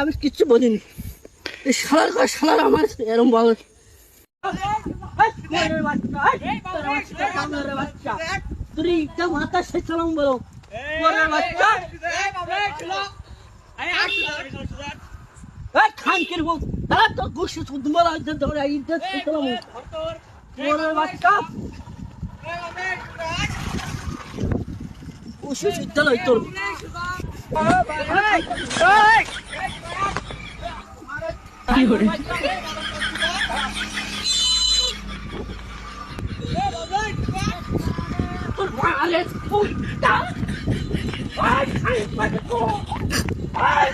আমি কিচ্ছু বলিনি। এই শালার আমার এরকম বলে তুই মাথা শেখালাম বলো খানকির তারা তো গুছি বাচ্চা গুছি বিদ্যালয় তোর কি করে তোর মালে পুত্তা আই পারে তো আই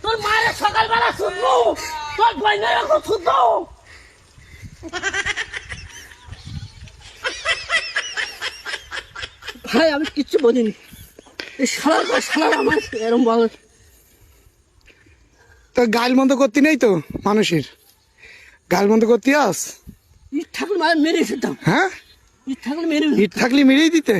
তোর মায়ের সকালবেলা শুনবো তোর বইনের এখন শুনবো ভাই আমি কিচ্ছু বলিনি। এই শালার আমার এরকম বলে তো গাল বন্ধ করতে নেই তো মানুষের গাল বন্ধ করতে আস ইট থাকলে মেরে দিতাম। হ্যাঁ ইট থাকলে মেরে ইট থাকলে মেরেই দিতে।